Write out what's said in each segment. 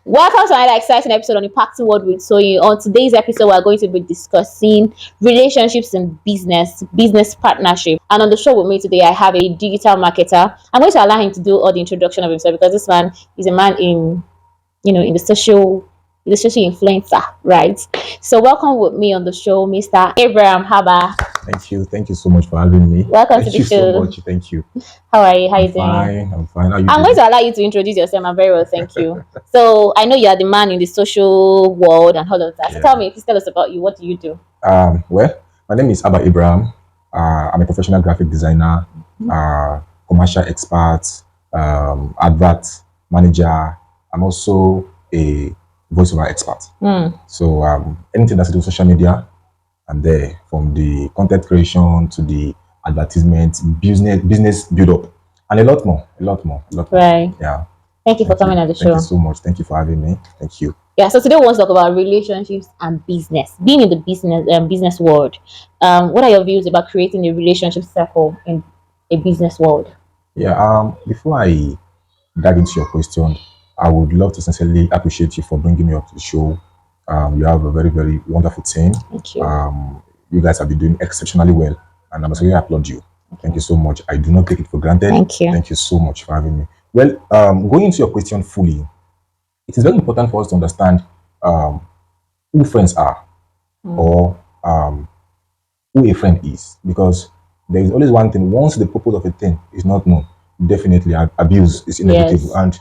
Welcome to another exciting episode on Impacting World with Toyin. On today's episode, we're going to be discussing relationships in business partnership. And on the show with me today, I have a digital marketer. I'm going to allow him to do all the introduction of himself because this man is a man in the social influencer, right? So welcome with me on the show, Mr. Abraham Haba. Thank you so much for having me. Welcome to Thank the you so show. much. Thank you. How are you? How I'm you doing? fine. I'm fine. How you I'm doing? going to allow you to introduce yourself. I'm very well, thank you. So I know you are the man in the social world and all of that. So Yeah. tell me, please tell us about you. What do you do? Well, my name is Abba Abraham. I'm a professional graphic designer, commercial expert, advert manager. I'm also a voiceover expert. So anything that's to do with social media, I'm there. From the content creation to the advertisement, business build up, and a lot more. Right. Yeah. Thank you for coming on the Thank show. you so much. Thank you for having me. Thank you. Yeah. So today we want to talk about relationships and business. Being in the business world, what are your views about creating a relationship circle in a business world? Yeah. Before I dive into your question, I would love to sincerely appreciate you for bringing me up to the show. You have a very, very wonderful team. Thank you. You guys have been doing exceptionally well, and I must really applaud you. Thank you so much. I do not take it for granted. Thank you. Thank you so much for having me. Well, going into your question fully, it is very important for us to understand who friends are or who a friend is, because there is always one thing. Once the purpose of a thing is not known, definitely abuse is inevitable. Yes.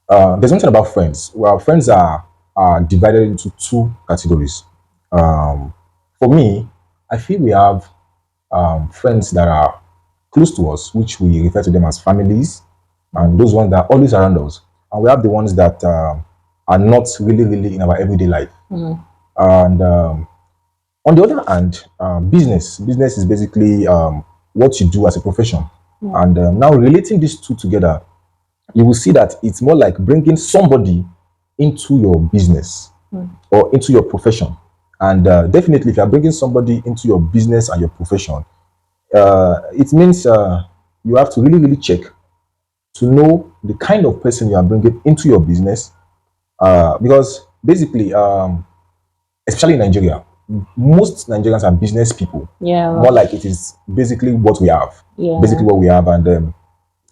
And there's something about friends. Well, friends are divided into two categories. For me, I feel we have friends that are close to us, which we refer to them as families, and those ones that are always around us. And we have the ones that are not really in our everyday life. And on the other hand, business is basically what you do as a profession. And now relating these two together, you will see that it's more like bringing somebody into your business or into your profession. And definitely, if you are bringing somebody into your business and your profession, it means you have to really check to know the kind of person you are bringing into your business. Because basically, especially in Nigeria, most Nigerians are business people. Yeah. More like it is basically what we have. Yeah. Basically what we have. And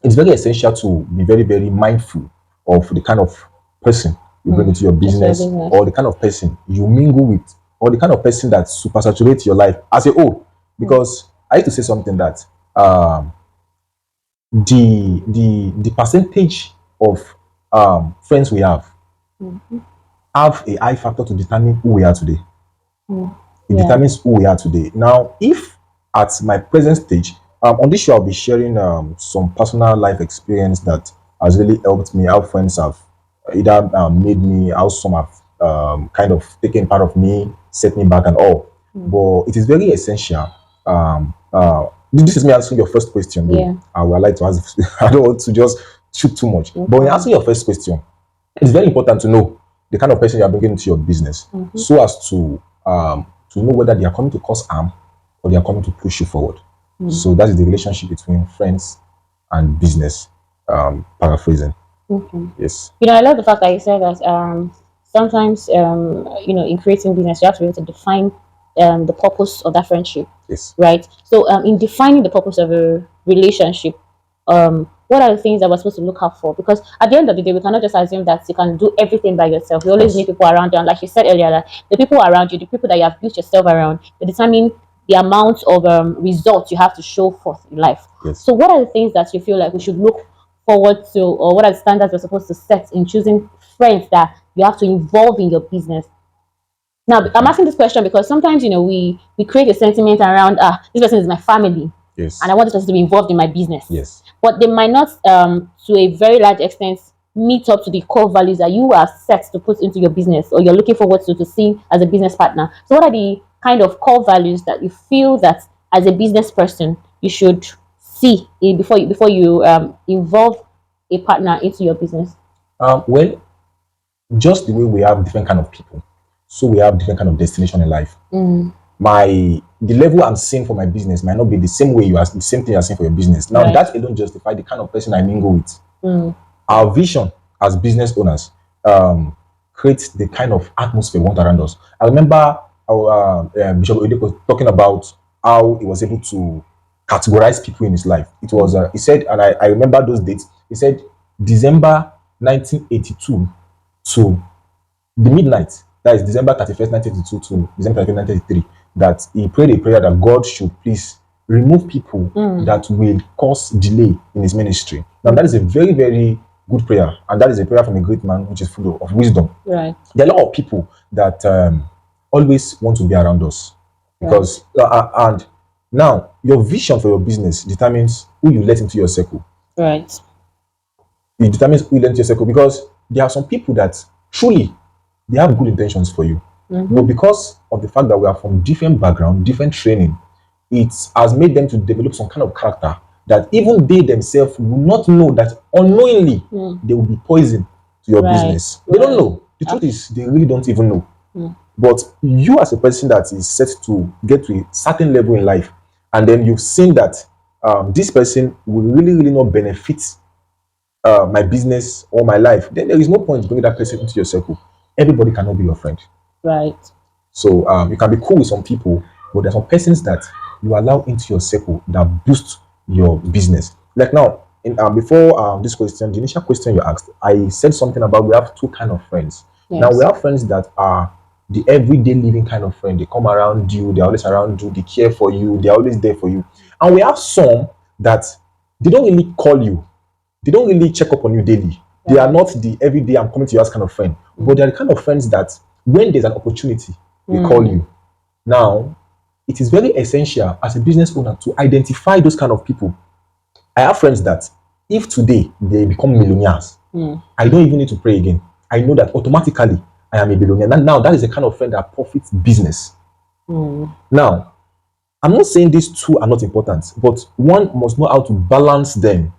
it's very essential to be very mindful of the kind of person you bring into your business, or the kind of person you mingle with, or the kind of person that super saturates your life as a whole. Because I used to say something that the percentage of friends we have a high factor to determine who we are today. It determines who we are today. Now, if at my present stage, on this show, I'll be sharing some personal life experience that has really helped me, how friends have either made me, how some have kind of taken part of me, set me back and all. But it is very essential. This is me answering your first question. Yeah. I would like to ask, I don't want to just shoot too much. But in answering your first question, it's very important to know the kind of person you are bringing into your business, so as to know whether they are coming to cause harm or they are coming to push you forward. So that is the relationship between friends and business. Paraphrasing. Yes. I love the fact that you said that sometimes in creating business you have to be able to define the purpose of that friendship. Yes. Right. So in defining the purpose of a relationship, what are the things that we're supposed to look out for? Because at the end of the day, we cannot just assume that you can do everything by yourself. You always need people around you. And like you said earlier, that the people around you, the people that you have built yourself around, they determine the amount of results you have to show forth in life. Yes. So what are the things that you feel like we should look forward to, or what are the standards we're supposed to set in choosing friends that you have to involve in your business? Now, I'm asking this question because sometimes, we create a sentiment around, this person is my family. Yes. And I want this person to be involved in my business. Yes. But they might not, to a very large extent, meet up to the core values that you are set to put into your business, or you're looking forward to see as a business partner. So what are the kind of core values that you feel that as a business person you should see before you involve a partner into your business? Well, just the way we have different kind of people, so we have different kind of destination in life. The level I'm seeing for my business might not be the same way the same thing you're seeing for your business. Now, that alone justify the kind of person I mingle with. Our vision as business owners um, create the kind of atmosphere we want around us. I remember our Bishop Oyedepo talking about how he was able to categorize people in his life. It was he said, and I remember those dates. He said December 1982 to the midnight, that is December 31st, 1982 to December 31st, 1983, that he prayed a prayer that God should please remove people that will cause delay in his ministry. Now, that is a very, very good prayer, and that is a prayer from a great man which is full of wisdom. Right. There are a lot of people that always want to be around us because, and now your vision for your business determines who you let into your circle. Right. It determines who you let into your circle because there are some people that truly they have good intentions for you. But because of the fact that we are from different background, different training, it has made them to develop some kind of character that even they themselves will not know that unknowingly they will be poison to your Right. business. They don't know. The truth is, they really don't even know. But you, as a person that is set to get to a certain level in life, and then you've seen that this person will really, really not benefit my business or my life, then there is no point bringing that person into your circle. Everybody cannot be your friend. Right. So you can be cool with some people, but there's some persons that you allow into your circle that boost your business. Like now, in before this question, the initial question you asked, I said something about we have two kind of friends. Yes. Now we have friends that are the everyday living kind of friend. They come around you, they're always around you, they care for you, they're always there for you. And we have some that they don't really call you, they don't really check up on you daily. They are not the everyday I'm coming to you as kind of friend, but they're the kind of friends that when there's an opportunity, they call you. Now, it is very essential as a business owner to identify those kind of people. I have friends that if today they become millionaires, I don't even need to pray again. I know that automatically I am a billionaire. Now that is the kind of friend that profits business. Now, I'm not saying these two are not important, but one must know how to balance them.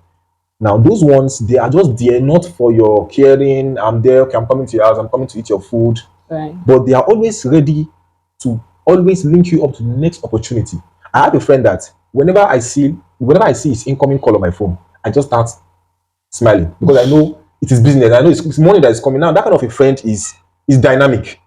Now, those ones, they are just there not for your caring. I'm there, okay, I'm coming to your house, I'm coming to eat your food. Right. But they are always ready to always link you up to the next opportunity. I have a friend that whenever I see his incoming call on my phone, I just start smiling because I know it is business. I know it's money that is coming. Now, that kind of a friend is dynamic.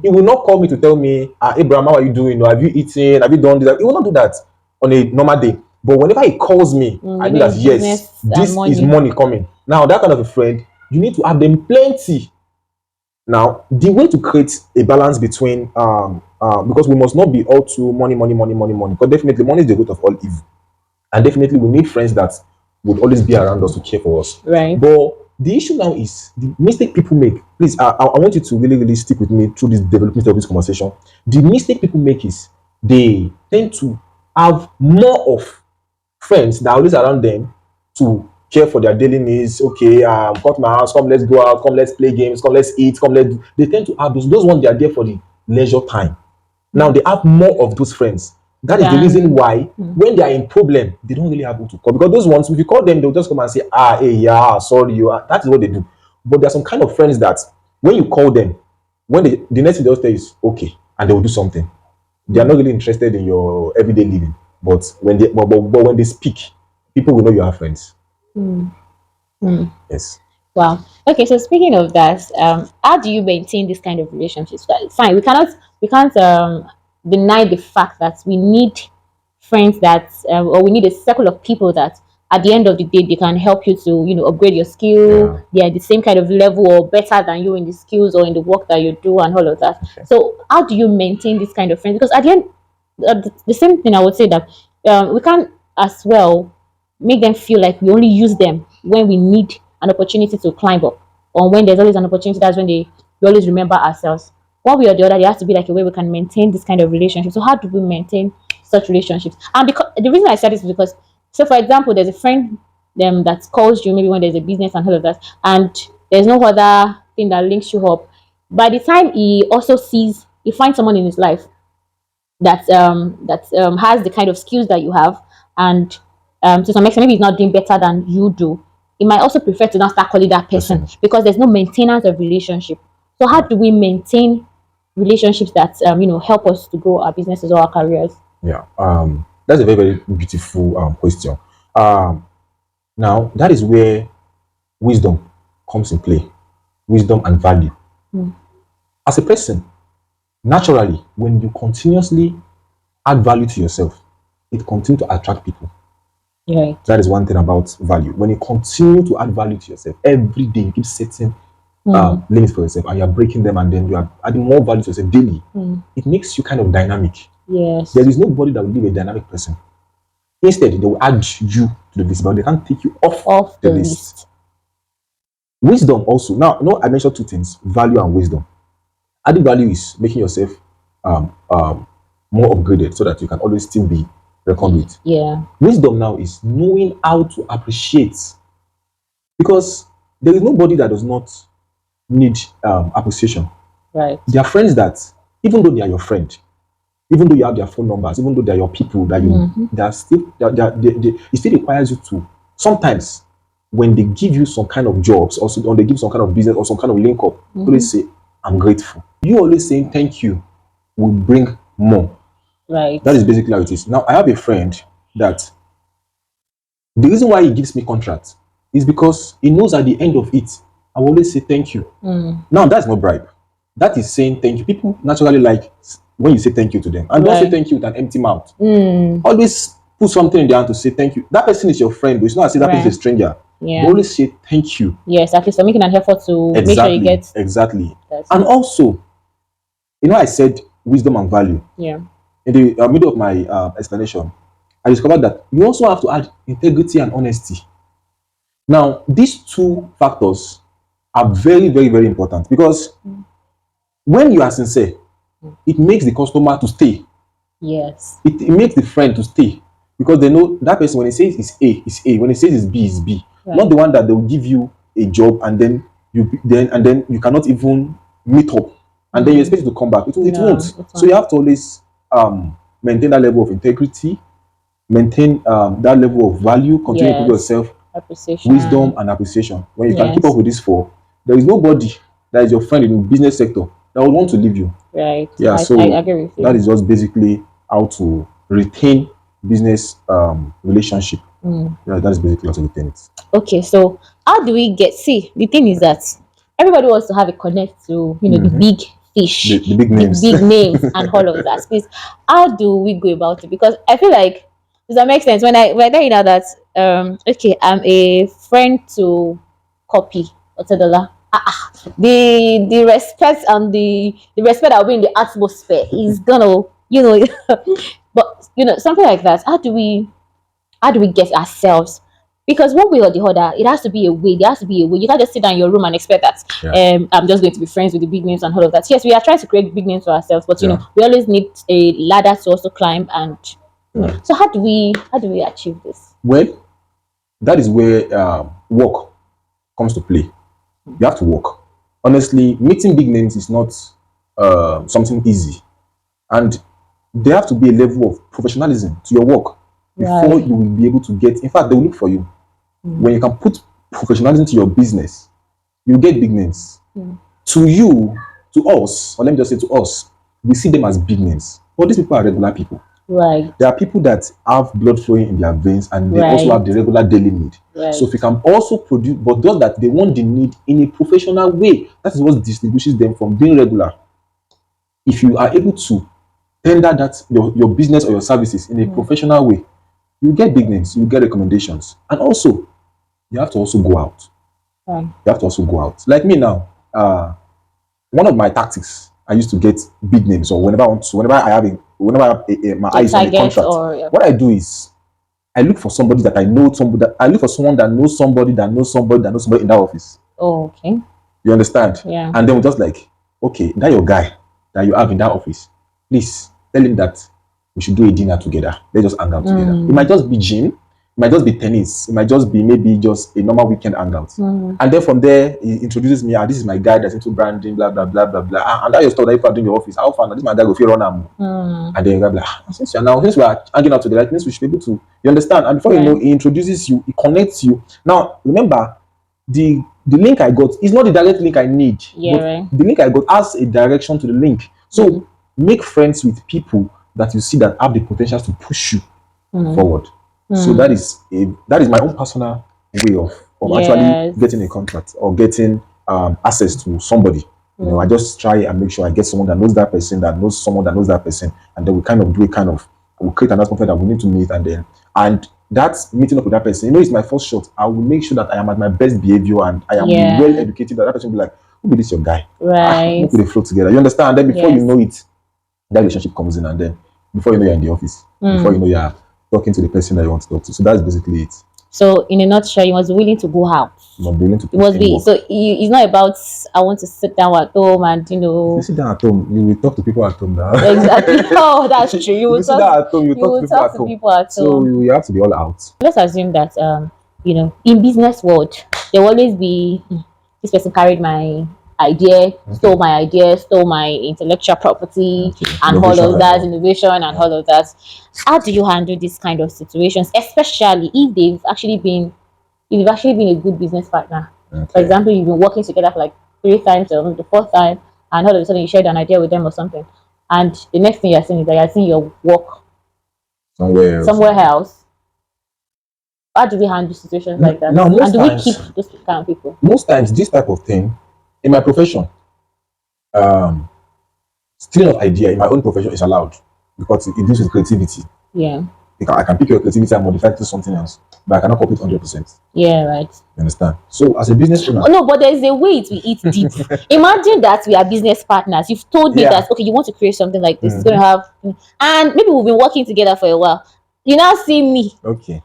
He will not call me to tell me, Abraham, how are you doing? Or have you eaten? Have you done this? He will not do that on a normal day. But whenever he calls me, I know that yes, this is money coming. Now, that kind of a friend, you need to have them plenty. Now, the way to create a balance between because we must not be all too money, money, money, money, money. Because definitely money is the root of all evil. And definitely we need friends that would always be around us to care for us. Right. But the issue now is the mistake people make. Please, I want you to really, really stick with me through this development of this conversation. The mistake people make is they tend to have more of friends that are always around them to care for their daily needs. Okay, come to my house, come, let's go out, come, let's play games, come, let's eat, come, let's. They tend to have those ones, they are there for the leisure time. Now they have more of those friends. That is the reason why when they are in problem, they don't really have who to call. Because those ones, if you call them, they'll just come and say, hey, yeah, sorry, you are. That is what they do. But there are some kind of friends that when you call them, when the next thing they'll say is okay, and they will do something. They are not really interested in your everyday living. But when they speak, people will know you are friends. Yes. Wow. Okay, so speaking of that, how do you maintain this kind of relationships? Fine, we can't deny the fact that we need friends that or we need a circle of people that at the end of the day they can help you to upgrade your skill. Yeah. They are the same kind of level or better than you in the skills or in the work that you do and all of that. Okay. So how do you maintain this kind of friends? Because at the end, the same thing I would say that we can't as well make them feel like we only use them when we need an opportunity to climb up, or when there's always an opportunity. That's when we always remember ourselves. One way or the other, there has to be like a way we can maintain this kind of relationship. So how do we maintain such relationships? And because the reason I said this is because, so for example, there's a friend that calls you maybe when there's a business and all of that, and there's no other thing that links you up. By the time he finds someone in his life that has the kind of skills that you have, and to some extent maybe he's not doing better than you do, he might also prefer to not start calling that person because there's no maintenance of relationship. So how do we maintain relationships that help us to grow our businesses or our careers? Yeah. That's a very, very beautiful question. Now that is where wisdom comes in play. wisdom, and value. Mm. As a person, naturally, when you continuously add value to yourself, it continues to attract people. Right. That is one thing about value. When you continue to add value to yourself every day, you keep setting Mm. limits for yourself and you're breaking them, and then you are adding more value to yourself daily. Mm. It makes you kind of dynamic. Yes. There is nobody that will be a dynamic person. Instead, they will add you to the list, but they can't take you off Off the the list. list. Wisdom also. Now, I mentioned two things: value and wisdom. Adding value is making yourself um, um, more upgraded so that you can always still be reckoned with. Yeah. Wisdom now is knowing how to appreciate, because there is nobody that does not need appreciation. Right. There are friends that, even though they are your friend, even though you have their phone numbers, even though they are your people, that you they are still it still requires you to sometimes, when they give you some kind of jobs or they give some kind of business or some kind of link up, always say, I'm grateful. You always saying thank you will bring more. Right. That is basically how it is. Now I have a friend that the reason why he gives me contracts is because he knows at the end of it, I will always say thank you. Now that's not bribe. That is saying thank you. People naturally like when you say thank you to them. And don't say Right. thank you with an empty mouth. Mm. Always put something in their hand to say thank you. That person is your friend, but it's not as if that person is a Right. stranger. Yeah. But always say thank you. Yes, at least you're making an effort to make sure you get Exactly. that. And also, I said wisdom and value. Yeah. In the middle of my explanation, I discovered that you also have to add integrity and honesty. Now, these two factors are very, very, very important, because when you are sincere, it makes the customer to stay. Yes. It makes the friend to stay, because they know that person, when he says it's A, it's A. When he says it's B, it's B. Right. Not the one that they will give you a job and then you cannot even meet up, and then you expect it to come back. It No, won't. it So you have to always maintain that level of integrity, maintain that level of value, continue to prove Yes. yourself, Appreciation. wisdom and appreciation. When you can keep Yes. up with these four, there is nobody that is your friend in the business sector that will want to leave you. Right. Yeah, I so agree with you. that is just basically how to retain business relationship. Yeah, that is basically how to retain it. Okay, so how do we get the thing is that everybody wants to have a connect to the big fish, The big names. big names and all of that. Please, how do we go about it? Because I feel like, does that make sense? When I tell you now that okay, I'm a friend to copy Otedola. The respect and the respect that will be in the atmosphere is gonna but something like that. How do we get ourselves, because one way or the other it has to be a way. There has to be a way. You can't just sit down in your room and expect that Yeah. I'm just going to be friends with the big names and all of that. Yes, we are trying to create big names for ourselves, but Yeah. we always need a ladder to also climb. And Yeah. so how do we achieve this? Well, that is where work comes to play. You have to work. Honestly, meeting big names is not something easy, and there have to be a level of professionalism to your work before Right. you will be able to get. In fact, they will look for you. When you can put professionalism to your business, you get big names. To you, to us, or let me just say to us, we see them as big names. But these people are regular people. Right. There are people that have blood flowing in their veins, and they also Right. have the regular daily need. Right. So if you can also produce, but those that they want the need in a professional way, that is what distinguishes them from being regular. If you are able to tender that your business or your services in a professional way, you get big names, you get recommendations, and also you have to also go out. Right. You have to also go out. Like me now, one of my tactics, I used to get big names, or whenever I have my eyes on a Target contract, or what I do is I look for somebody that I know, I look for someone that knows somebody that knows somebody that knows somebody in that office. oh, okay. You understand? Yeah. And then we just like, okay, that your guy that you have in that office, please tell him that we should do a dinner together. Let's just hang out together. It might just be gym, it might just be tennis, it might just be maybe just a normal weekend hangout. And then from there, he introduces me. This is my guy that's into branding, blah blah blah blah blah. And that your stuff that you are doing in your office. How fun? This is my guy go feel run am. And then you're like, since we are hanging out together, that means we should be able to. You understand? And before you know, he introduces you, he connects you. Now remember, the link I got is not the direct link I need. Yeah, but right. the link I got has a direction to the link. So make friends with people that you see that have the potential to push you forward. So that is my own personal way of Yes. actually getting a contract or getting access to somebody. I just try and make sure I get someone that knows that person, that knows someone that knows that person, and then we kind of do a kind of we'll create an atmosphere that we need to meet, and that meeting up with that person, it's my first shot. I will make sure that I am at my best behavior and I am Yeah. well educated. That person will be like, "Who be this your guy? Right. Who could they flow together?" You understand? And then before you Yes. know it, that relationship comes in, and then before you know you're in the office, before you know you're talking to the person that you want to talk to. So that's basically it. So in a nutshell, you was willing to go out. Not willing to It put must in be work. so. It's not about I want to sit down at home and If you sit down at home, you will talk to people at home now. exactly. Oh, that's true. If you sit down at home, you talk to people at home. People at So home. you have to be all out. Let's assume that in business world there will always be this person carried my idea, stole my intellectual property, Okay. and all Innovation of and that all. innovation and all of that. How do you handle this kind of situations, especially if you've actually been a good business partner? For Okay. example, you've been working together for like 3 times or the fourth time, and all of a sudden you shared an idea with them or something, and the next thing you're seeing is that you're seeing your work somewhere else. How do we handle situations like that? Now, most And do we times- keep those kind of people? Most times, this type of thing in my profession, stealing of idea in my own profession is allowed because it deals with creativity. Yeah. Because I can pick your creativity and modify it to something else, but I cannot copy it 100%. Yeah, right. You understand? So, as a business owner, No, but there's a way it will eat deep. Imagine that we are business partners. You've told me Yeah. that okay, you want to create something like this. It's gonna have, and maybe we've been working together for a while. You now see me okay,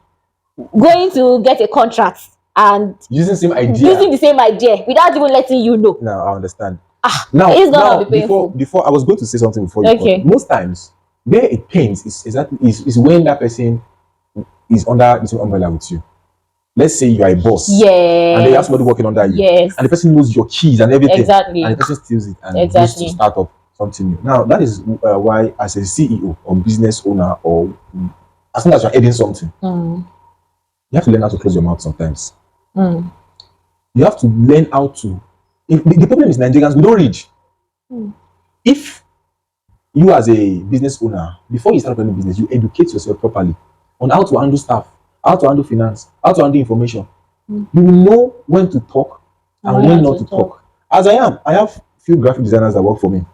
going to get a contract and using the same idea. using the same idea without even letting you know. Now I understand. It's gonna be painful. Before I was going to say something before you. Okay. Most times, where it pains is when that person is under the same umbrella with you. Let's say you are a boss, and then you have Yes. somebody working under you, Yes. and the person knows your keys and everything, Exactly. and the person steals it and Exactly. goes to start up something new. Now that is why, as a CEO or business owner, or as soon as you're adding something, you have to learn how to close your mouth sometimes. You have to learn how to. The problem is Nigerians, we don't read. If you as a business owner, before you start up any business, you educate yourself properly on how to handle staff, how to handle finance, how to handle information. You will know when to talk and when not to talk. As I have few graphic designers that work for me.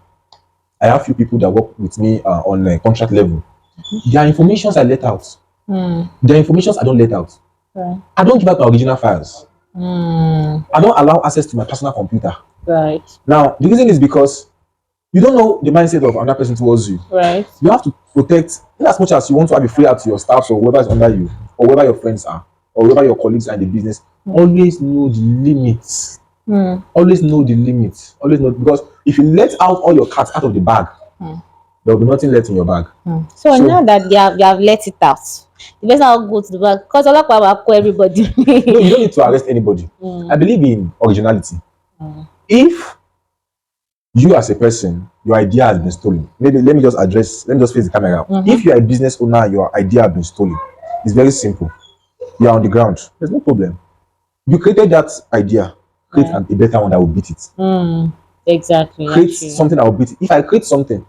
I have few people that work with me on a contract level. Their informations are let out. Their informations I don't let out. Right. I don't give out my original files. I don't allow access to my personal computer. Right. Now, the reason is because you don't know the mindset of another person towards you. Right. You have to protect, in as much as you want to have a free out to your staff or whoever is under you, or whoever your friends are, or whoever your colleagues are in the business. Always know the limits. Always know the limits. Always know, because if you let out all your cards out of the bag, there will be nothing left in your bag. So now that you have let it out, the person will go to the back because Allah will call everybody. No, you don't need to arrest anybody. I believe in originality. If you as a person, your idea has been stolen, maybe let me just face the camera. If you are a business owner, your idea has been stolen, it's very simple. You are on the ground, there's no problem. You created that idea, create a better one that will beat it. Exactly. Create actually. something that will beat it. If I create something,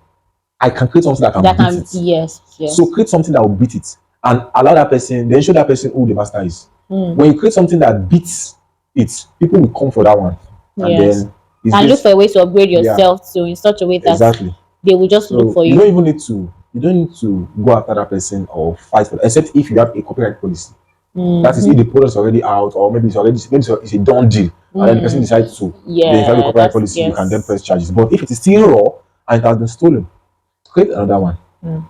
I can create something that can beat it. Yes. So create something that will beat it and allow that person, then show that person who the master is. When you create something that beats it, people will come for that one. And Yes. then it's And look just- for a way to upgrade yourself to in such a way that exactly. they will just So look for you you. don't even need to. You don't need to go after that person or fight for, except if you have a copyright policy. That is if the product is already out, or maybe it's a done deal, and then the person decides to. They have a copyright that's- policy. You can then yes. press charges. But if it is still raw and it has been stolen, create another one.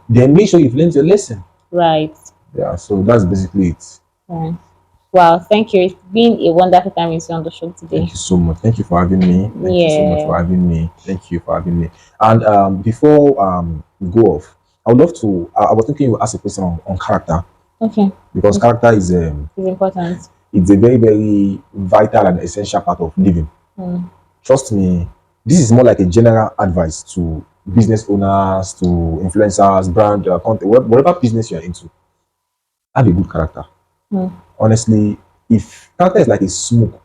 Then make sure you've learned your lesson. Right. Yeah. So that's basically it. Right. Wow, thank you. It's been a wonderful time with you on the show today. Thank you so much. Thank you for having me. Thank you so much Yeah. for having me. Thank you for having me. And before we go off, I would love to. I was thinking you ask a question on character, Okay, because character is it's important. it's a very, very vital and essential part of living. Trust me, this is more like a general advice to business owners, to influencers, brand content, whatever business you're into. Have a good character. Honestly, if character is like a smoke,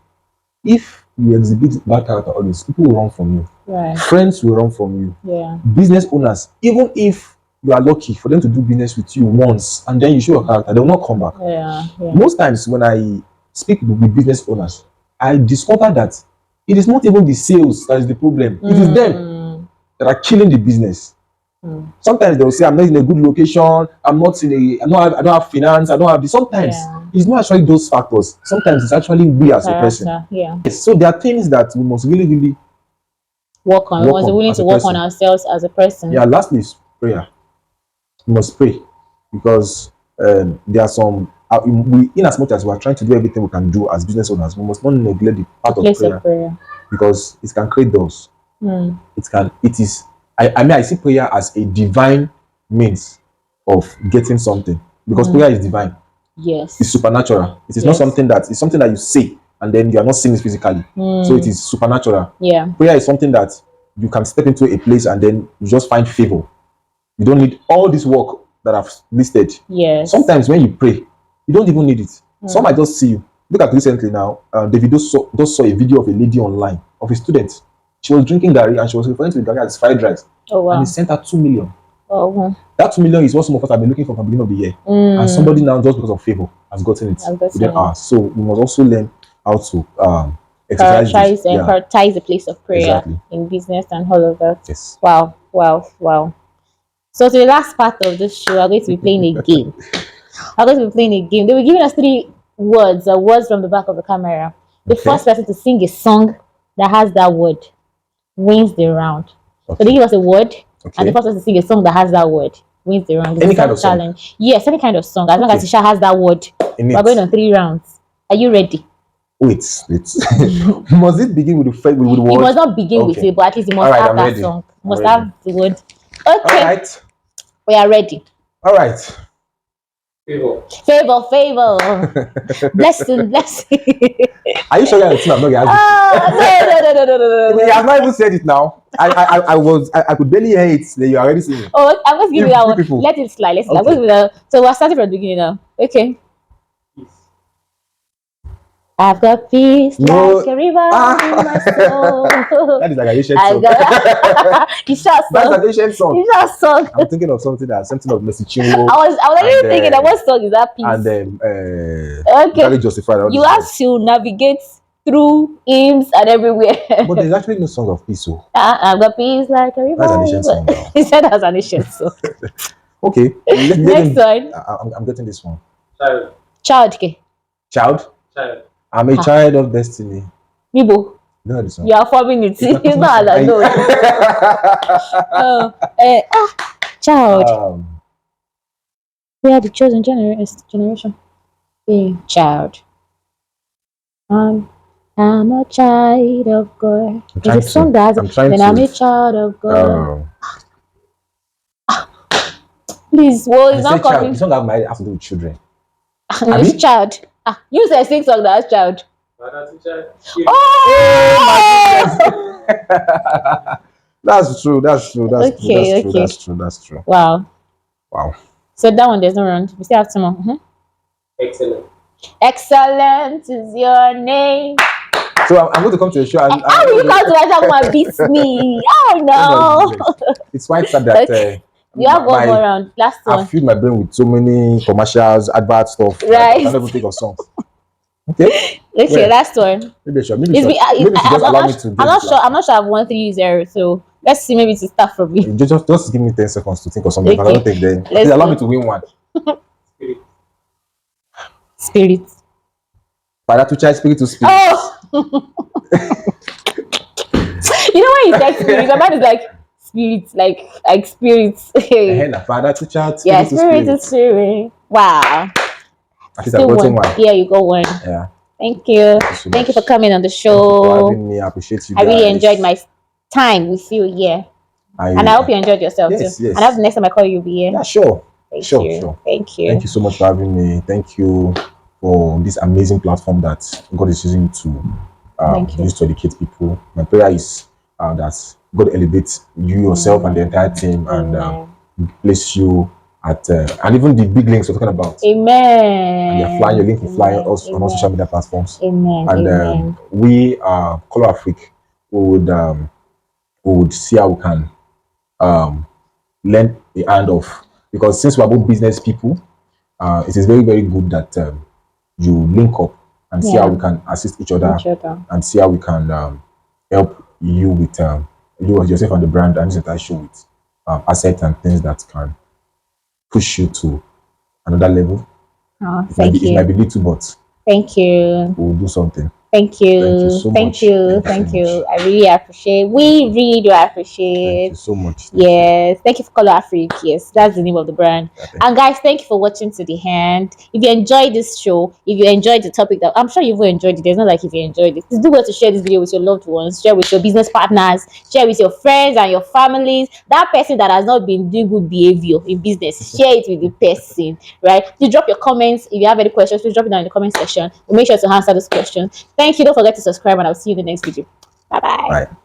if you exhibit bad character always, people will run from you. Right. Friends will run from you. Yeah. Business owners, even if you are lucky for them to do business with you once and then you show your character, they will not come back. Yeah. Most times when I speak with business owners, I discover that It is not even the sales that is the problem. It is them that are killing the business. Sometimes they'll say, I'm not in a good location, I'm not in a I don't have finance, I don't have this. Sometimes Yeah. it's not actually those factors. Sometimes it's actually we as a person. Character. Yeah. Yes, so there are things that we must really, really Work on. We work must be on willing as to a work on person. ourselves as a person. Yeah, lastly is prayer. We must pray because there are some we, in as much as we are trying to do everything we can do as business owners, we must not neglect the The part of place of prayer prayer. because it can create doors. Mm. It is I mean I see prayer as a divine means of getting something because prayer is divine. Yes. It's supernatural. It is not Yes. something that it's something that you say and then you are not seeing it physically. So it is supernatural. Yeah. Prayer is something that you can step into a place and then you just find favor. You don't need all this work that I've listed. Yes. Sometimes when you pray, you don't even need it. Some might just see you. Look at recently now, David just saw a video of a lady online, of a student. She was drinking Gary and she was referring to the Gary as fried rice. Oh wow. And he sent her 2 million. Oh wow. That 2 million is what some of us have been looking for from the beginning of the year. And somebody now, just because of favor, has gotten it Has gotten within it. hours. So we must also learn how to exercise this. Prioritize the place of prayer Exactly. in business and all of that. Yes. Wow, wow, wow. So to the last part of this show, we're going to be playing a game. We're going to be playing a game. They were giving us 3 words, words from the back of the camera. The Okay. first person to sing a song that has that word wins the round. So Okay. they give us a word, Okay. and the first person to sing a song that has that word wins the round. It's Any a kind of song? challenge. Yes, any kind of song. As long as Okay. Isha has that word, In we're it. going on 3 rounds. Are you ready? Wait. Must it begin with the It word? must not begin with Okay. it, but at least you must All right, have I'm that ready. song. You I'm must ready. have the word. All Okay, right. we are ready. All right. Favor. Blessing. Are you sure you're the team? I'm not gonna No. You have not even said it now. I could barely hear it. Then you already seen it. Oh, I'm going to give you that one. People. Let it slide. Let's slide. Okay. I'm going to give you that. So we're starting from the beginning now. Okay. I've got peace No. like a river in my soul. That is like a ancient I've song. got it's just That's song. an ancient song. It's just song. I'm thinking of something of Mercy Chinwo. I was already and, thinking that what song is that piece? and then Okay. Very Justified. all You these have to navigate through hymns and everywhere. But there's actually no song of peace. So I've got peace like a river. that's an ancient song now. He said that's an ancient song. Okay. Next one. I'm getting this one. Child. Okay. Child. I'm a child of destiny. Mibo, You know the song. you are forming it. It's not allowed. No. Child. We are the chosen generation. Being child. I'm a child of God. It's a song that then I'm a child of God. Please, well, it's not coming. The song has to do with children. It's child. You said sing song that has child. Oh! That's true. That's Okay. true. Wow. Wow. So that one there's no round. We still have 2 more. Excellent is your name. So I'm going to come to a show. How will you come to that one beat me? Oh no. It's quite sad that you have one more round. Last one. I filled my brain with so many commercials, advert stuff. Right. I can't even think of songs. Okay. Okay, last one. Maybe just I'm allow me to. I'm not sure I've 1 3 0. So let's see. Maybe to start from me. Just give me 10 seconds to think of something. Okay. I don't think then. Let's Allow go. me to win one. Spirit. Father to child, spirit to spirit. Oh. You know when you text me, your mind is like spirits, like spirits. Father to child, Yeah, spirit spirit to spirit. Wow. I think I've gotten one. Yeah, you got one. Yeah. Thank you. So Thank you for much. coming on the Thank you for show. having me. I appreciate you. I really guys. enjoyed my time with you here. And I hope you enjoyed yourself too. Yes. And I hope the next time I call you, you'll be here. Yeah, sure. Thank you. Thank you so much for having me. Thank you for this amazing platform that God is using to use to educate people. My prayer is that God elevates you yourself and the entire team and place you at and even the big links we're talking about. Amen. You're flying, your link will fly us on all social media platforms. Amen. And we Color Africa we would see how we can lend a hand of, because since we're both business people, it is very, very good that you link up and see how we can assist each other and see how we can help you with you as yourself and the brand and this entire show with assets and things that can push you to another level. Oh, It might be thank you. little, but Thank you. we'll do something. Thank Thank you you. so Thank much. you. Thank you so Thank much. you. I really appreciate. We really do Thank you appreciate. so much. Thank you. Yes. Thank you for Color Africa. Yes, that's the name of the brand. Yeah, thank And guys, thank you for watching to the end. If you enjoyed this show, if you enjoyed the topic that I'm sure you've enjoyed it, there's not like if you enjoyed it. Please do well to share this video with your loved ones, share with your business partners, share with your friends and your families. That person that has not been doing good behavior in business, share it with the person, right? You drop your comments. If you have any questions, please drop it down in the comment section. We'll make sure to answer those questions. Thank you. Don't forget to subscribe, and I'll see you in the next video. Bye you. bye. Bye.